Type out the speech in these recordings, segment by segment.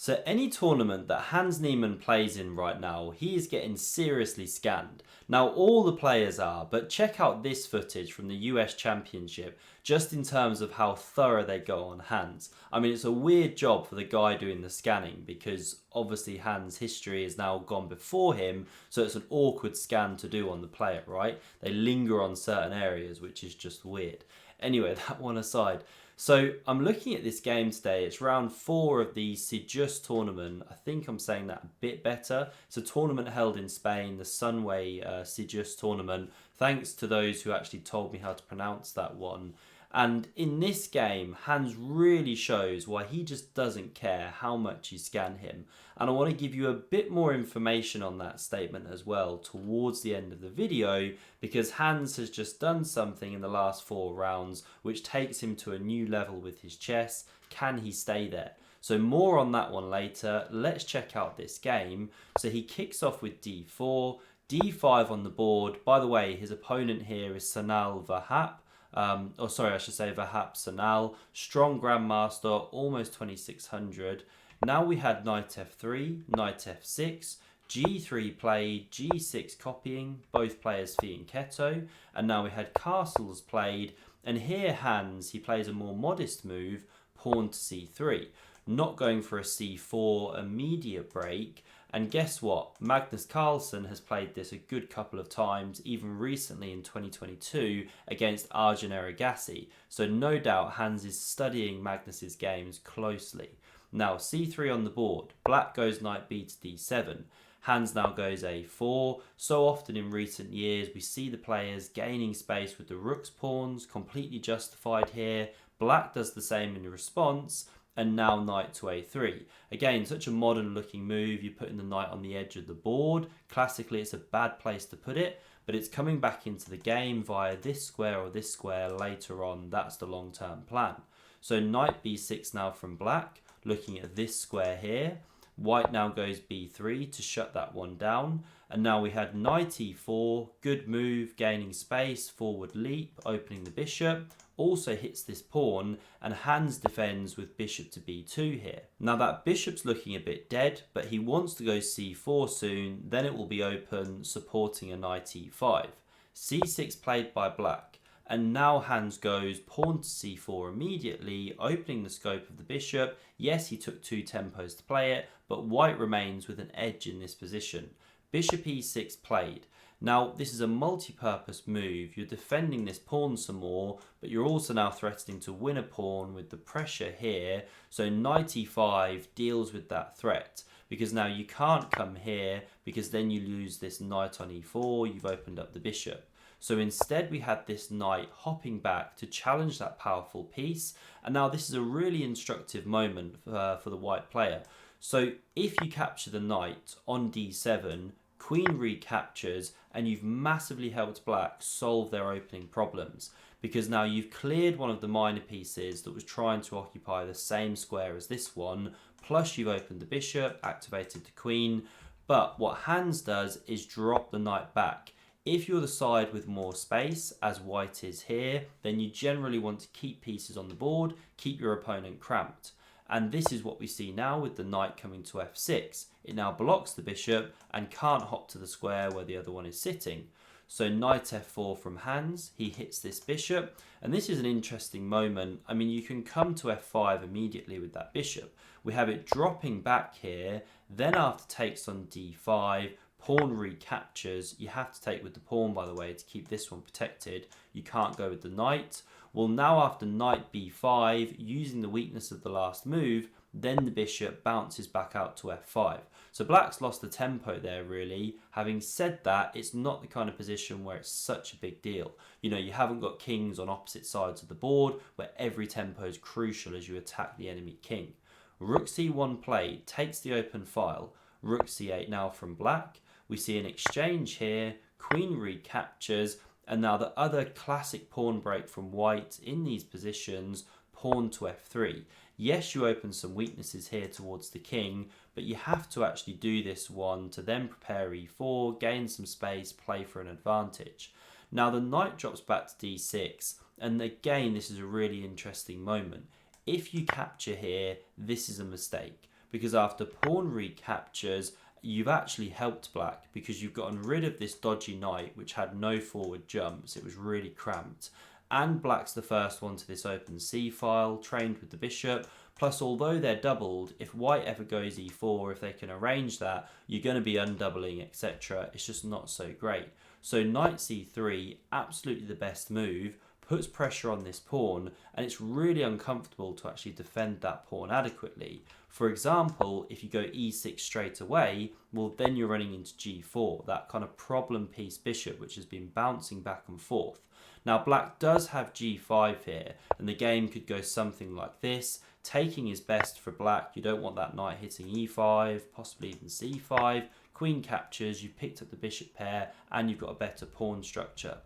So any tournament that Hans Niemann plays in right now, he is getting seriously scanned. Now all the players are, but check out this footage from the US Championship, just in terms of how thorough they go on Hans. I mean, it's a weird job for the guy doing the scanning, because obviously Hans' history is now gone before him, so it's an awkward scan to do on the player, right? They linger on certain areas, which is just weird. Anyway, that one aside. So I'm looking at this game today. It's round 4 of the Sitges tournament. I think I'm saying that a bit better. It's a tournament held in Spain, the Sunway Sitges tournament. Thanks to those who actually told me how to pronounce that one. And in this game, Hans really shows why he just doesn't care how much you scan him. And I want to give you a bit more information on that statement as well towards the end of the video, because Hans has just done something in the last 4 rounds which takes him to a new level with his chess. Can he stay there? So more on that one later. Let's check out this game. So he kicks off with d4, d5 on the board. By the way, his opponent here is Sanal Vahap. Vahap Sanal, strong grandmaster, almost 2600. Now we had knight f3, knight f6, g3 played, g6 copying, both players fianchetto, and now we had castles played, and here Hans, he plays a more modest move, pawn to c3, not going for a c4 immediate break. And guess what? Magnus Carlsen has played this a good couple of times, even recently in 2022 against Arjun Erigaisi. So no doubt Hans is studying Magnus's games closely. Now c3 on the board. Black goes knight b to d7. Hans now goes a4. So often in recent years we see the players gaining space with the rook's pawns, completely justified here. Black does the same in response. And now knight to a3. Again, such a modern looking move. You're putting the knight on the edge of the board. Classically, it's a bad place to put it, but it's coming back into the game via this square or this square later on. That's the long-term plan. So knight b6 now from black, looking at this square here. White now goes b3 to shut that one down. And now we had knight e4, good move, gaining space, forward leap, opening the bishop. Also hits this pawn, and Hans defends with bishop to b2 here. Now that bishop's looking a bit dead, but he wants to go c4 soon, then it will be open, supporting a knight e5. c6 played by black, and now Hans goes pawn to c4 immediately, opening the scope of the bishop. Yes, he took 2 tempos to play it, but white remains with an edge in this position. Bishop e6 played. Now, this is a multi-purpose move. You're defending this pawn some more, but you're also now threatening to win a pawn with the pressure here. So knight e5 deals with that threat, because now you can't come here, because then you lose this knight on e4. You've opened up the bishop. So instead we had this knight hopping back to challenge that powerful piece. And now this is a really instructive moment for the white player. So if you capture the knight on d7, queen recaptures, and you've massively helped black solve their opening problems, because now you've cleared one of the minor pieces that was trying to occupy the same square as this one, plus you've opened the bishop, activated the queen. But what Hans does is drop the knight back. If you're the side with more space, as white is here, then you generally want to keep pieces on the board, keep your opponent cramped. And this is what we see now with the knight coming to f6. It now blocks the bishop and can't hop to the square where the other one is sitting. So knight f4 from Hans, he hits this bishop, and this is an interesting moment. I mean, you can come to f5 immediately with that bishop. We have it dropping back here, then after takes on d5, pawn recaptures. You have to take with the pawn, by the way, to keep this one protected. You can't go with the knight. Well, now after knight b5, using the weakness of the last move, then the bishop bounces back out to f5. So black's lost the tempo there, really. Having said that, it's not the kind of position where it's such a big deal. You know, you haven't got kings on opposite sides of the board where every tempo is crucial as you attack the enemy king. Rook c1 played, takes the open file. Rook c8 now from black. We see an exchange here, queen recaptures, and now the other classic pawn break from white in these positions, pawn to f3. Yes, you open some weaknesses here towards the king, but you have to actually do this one to then prepare e4, gain some space, play for an advantage. Now the knight drops back to d6, and again, this is a really interesting moment. If you capture here, this is a mistake, because after pawn recaptures, you've actually helped black because you've gotten rid of this dodgy knight which had no forward jumps. It was really cramped. And black's the first one to this open c-file, trained with the bishop. Plus, although they're doubled, if white ever goes e4, if they can arrange that, you're going to be undoubling, etc. It's just not so great. So knight c3, absolutely the best move, puts pressure on this pawn, and it's really uncomfortable to actually defend that pawn adequately. For example, if you go e6 straight away, well then you're running into g4, that kind of problem piece bishop which has been bouncing back and forth. Now black does have g5 here, and the game could go something like this. Taking is best for black. You don't want that knight hitting e5, possibly even c5. Queen captures, you've picked up the bishop pair, and you've got a better pawn structure.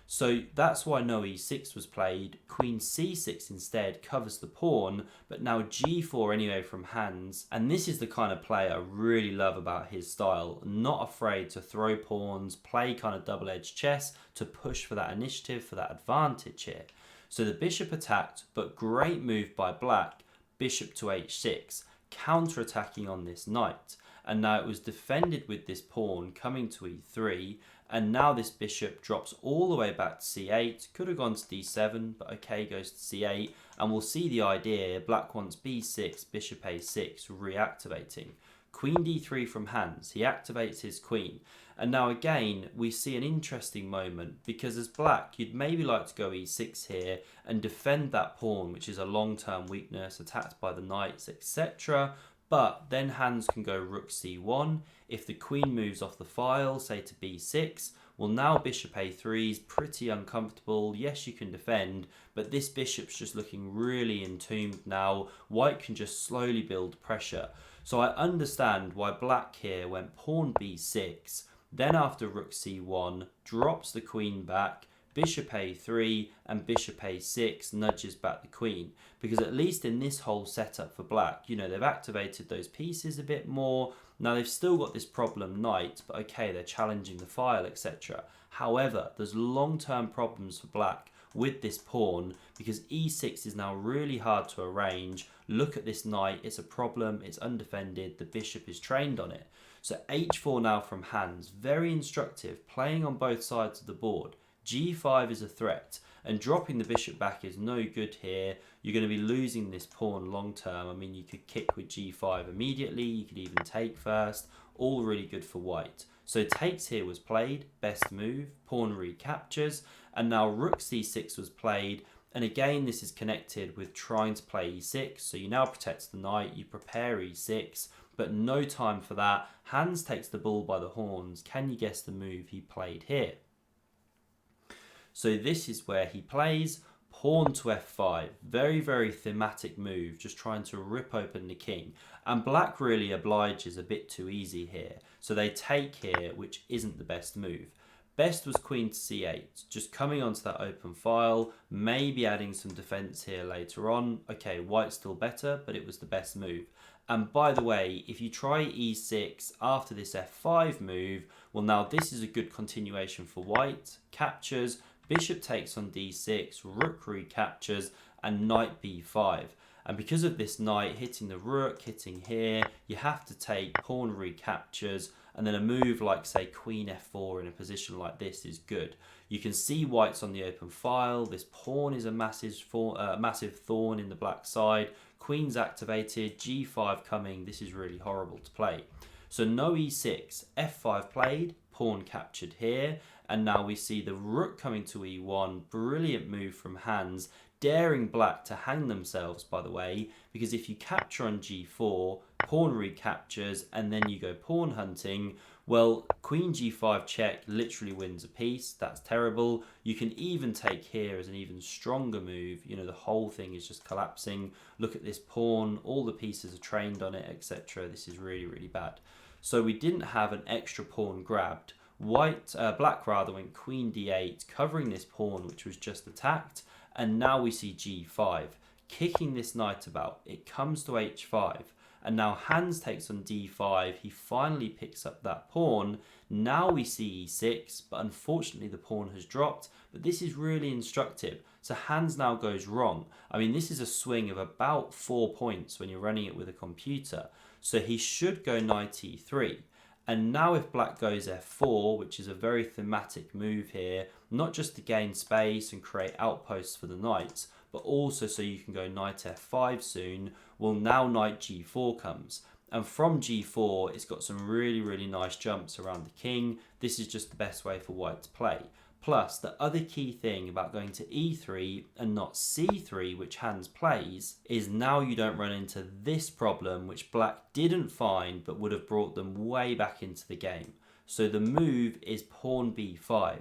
So that's why no e6 was played. Queen c6 instead covers the pawn, but now g4 anyway from Hans. And this is the kind of play I really love about his style. Not afraid to throw pawns, play kind of double-edged chess to push for that initiative, for that advantage here. So the bishop attacked, but great move by black. Bishop to h6, counter-attacking on this knight. And now it was defended with this pawn coming to e3, and now this bishop drops all the way back to c8. Could have gone to d7, but okay, goes to c8, and we'll see the idea. Black wants b6, bishop a6, reactivating. Queen d3 from Hans, he activates his queen. And now again, we see an interesting moment, because as black, you'd maybe like to go e6 here and defend that pawn, which is a long-term weakness, attacked by the knights, etc. But then Hans can go rook c1. If the queen moves off the file, say to b6, well now bishop a3 is pretty uncomfortable. Yes, you can defend, but this bishop's just looking really entombed now. White can just slowly build pressure. So I understand why black here went pawn b6, then after rook c1, drops the queen back, bishop a3 and bishop a6 nudges back the queen, because at least in this whole setup for black, you know, they've activated those pieces a bit more. Now they've still got this problem knight, but okay, they're challenging the file, etc. However, there's long-term problems for black with this pawn, because e6 is now really hard to arrange. Look at this knight, it's a problem, it's undefended, the bishop is trained on it. So h4 now from Hans, very instructive, playing on both sides of the board. g5 is a threat, and dropping the bishop back is no good here. You're going to be losing this pawn long term. I mean, you could kick with g5 immediately, you could even take first, all really good for white. So takes here was played, best move, pawn recaptures, and now rook c6 was played. And again, this is connected with trying to play e6, so you now protect the knight, you prepare e6, but no time for that. Hans takes the bull by the horns. Can you guess the move he played here? So this is where he plays pawn to f5. Very, very thematic move, just trying to rip open the king. And black really obliges a bit too easy here. So they take here, which isn't the best move. Best was queen to c8, just coming onto that open file, maybe adding some defense here later on. Okay, white's still better, but it was the best move. And by the way, if you try e6 after this f5 move, well now this is a good continuation for white. Captures, bishop takes on d6, rook recaptures, and knight b5. And because of this knight hitting the rook, hitting here, you have to take, pawn recaptures, and then a move like, say, queen f4 in a position like this is good. You can see white's on the open file. This pawn is a massive thorn in the black side. Queen's activated, g5 coming. This is really horrible to play. So no e6, f5 played, pawn captured here. And now we see the rook coming to e1. Brilliant move from Hans, daring black to hang themselves, by the way, because if you capture on g4, pawn recaptures, and then you go pawn hunting, well, queen g5 check literally wins a piece. That's terrible. You can even take here as an even stronger move. You know, the whole thing is just collapsing. Look at this pawn, all the pieces are trained on it, etc. This is really, really bad. So we didn't have an extra pawn grabbed. Black went queen d8, covering this pawn which was just attacked, and now we see g5, kicking this knight about. It comes to h5, and now Hans takes on d5. He finally picks up that pawn. Now we see e6, but unfortunately the pawn has dropped, but this is really instructive. So Hans now goes wrong. I mean, this is a swing of about 4 points when you're running it with a computer. So he should go knight e3. And now if black goes f4, which is a very thematic move here, not just to gain space and create outposts for the knights, but also so you can go knight f5 soon, well now knight g4 comes. And from g4, it's got some really, really nice jumps around the king. This is just the best way for white to play. Plus, the other key thing about going to e3 and not c3, which Hans plays, is now you don't run into this problem, which black didn't find, but would have brought them way back into the game. So the move is pawn b5.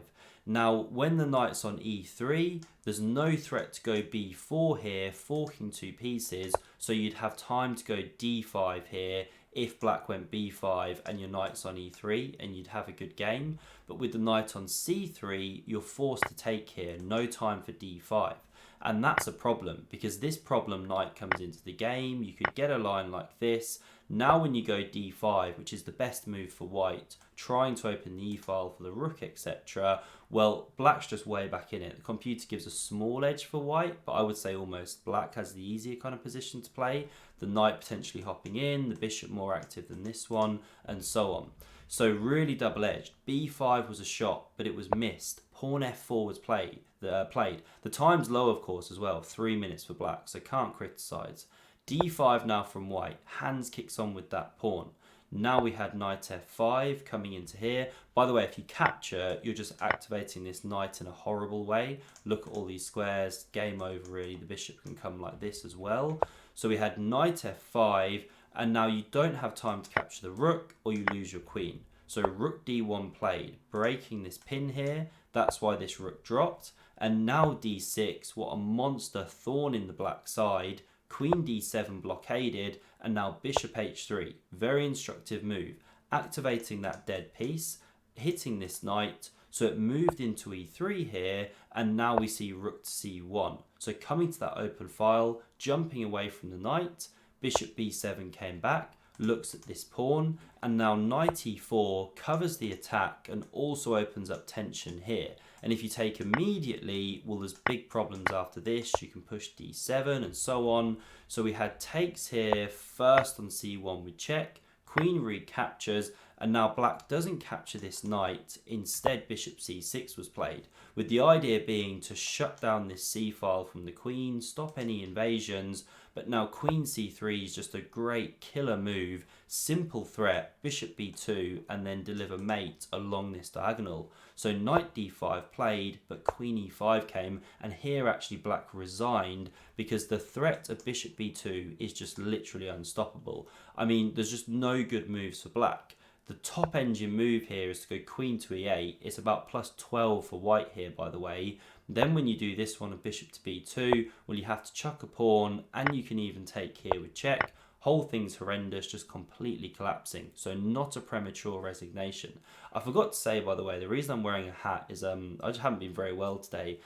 Now, when the knight's on e3, there's no threat to go b4 here, forking two pieces, so you'd have time to go d5 here if black went b5 and your knight's on e3, and you'd have a good game. But with the knight on c3, you're forced to take here, no time for d5. And that's a problem, because this problem knight comes into the game. You could get a line like this. Now when you go d5, which is the best move for white, trying to open the e-file for the rook, etc., well, black's just way back in it. The computer gives a small edge for white, but I would say almost black has the easier kind of position to play. The knight potentially hopping in, the bishop more active than this one, and so on. So really double-edged. b5 was a shot, but it was missed. Pawn f4 was played. The time's low, of course, as well. 3 minutes for black, so can't criticise. d5 now from white. Hans kicks on with that pawn. Now we had knight f5 coming into here. By the way, if you capture, you're just activating this knight in a horrible way. Look at all these squares. Game over, really. The bishop can come like this as well. So we had knight f5, and now you don't have time to capture the rook, or you lose your queen. So rook d1 played, breaking this pin here. That's why this rook dropped. And now d6, what a monster thorn in the black side. Queen d7 blockaded, and now bishop h3. Very instructive move. Activating that dead piece, hitting this knight, so it moved into e3 here, and now we see rook to c1. So coming to that open file, jumping away from the knight, bishop b7 came back, looks at this pawn, and now knight e4 covers the attack and also opens up tension here. And if you take immediately, well, there's big problems after this. You can push d7 and so on. So we had takes here, first on c1 with check, queen recaptures, and now black doesn't capture this knight. Instead, bishop c6 was played, with the idea being to shut down this c-file from the queen, stop any invasions. But now queen c3 is just a great killer move, simple threat, bishop b2, and then deliver mate along this diagonal. So knight d5 played, but queen e5 came, and here actually black resigned because the threat of bishop b2 is just literally unstoppable. I mean, there's just no good moves for black. The top engine move here is to go queen to e8. It's about plus 12 for white here, by the way. Then when you do this one of bishop to b2, well, you have to chuck a pawn, and you can even take here with check. Whole thing's horrendous, just completely collapsing. So not a premature resignation. I forgot to say, by the way, the reason I'm wearing a hat is I just haven't been very well today.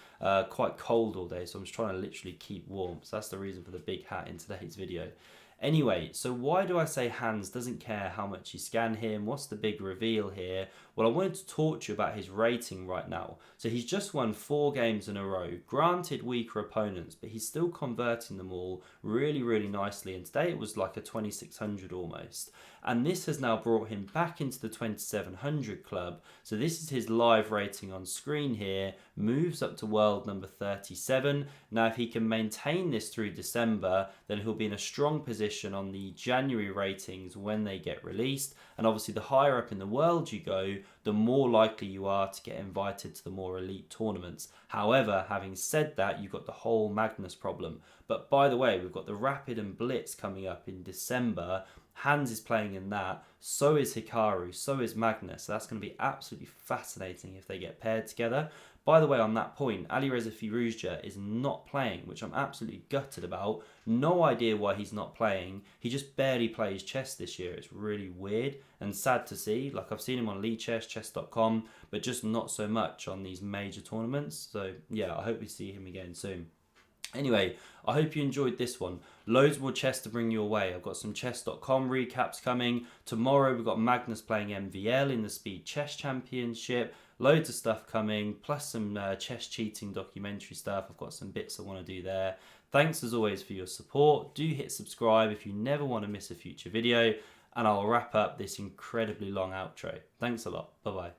Quite cold all day, so I'm just trying to literally keep warm. So that's the reason for the big hat in today's video. Anyway, so why do I say Hans doesn't care how much you scan him? What's the big reveal here? Well, I wanted to talk to you about his rating right now. So he's just won 4 games in a row. Granted, weaker opponents, but he's still converting them all really, really nicely. And today it was like a 2600 almost. And this has now brought him back into the 2700 club. So this is his live rating on screen here. Moves up to world number 37. Now, if he can maintain this through December, then he'll be in a strong position on the January ratings when they get released. And obviously, the higher up in the world you go, the more likely you are to get invited to the more elite tournaments. However, having said that, you've got the whole Magnus problem. But by the way, we've got the Rapid and Blitz coming up in December. Hans is playing in that, so is Hikaru, so is Magnus. So that's going to be absolutely fascinating if they get paired together. By the way, on that point, Alireza Firouzja is not playing, which I'm absolutely gutted about. No idea why he's not playing. He just barely plays chess this year. It's really weird and sad to see. Like, I've seen him on Chess, chess.com, but just not so much on these major tournaments. So yeah, I hope we see him again soon. Anyway, I hope you enjoyed this one. Loads more chess to bring you away. I've got some chess.com recaps coming. Tomorrow we've got Magnus playing MVL in the Speed Chess Championship. Loads of stuff coming, plus some chess cheating documentary stuff. I've got some bits I want to do there. Thanks as always for your support. Do hit subscribe if you never want to miss a future video, and I'll wrap up this incredibly long outro. Thanks a lot. Bye bye.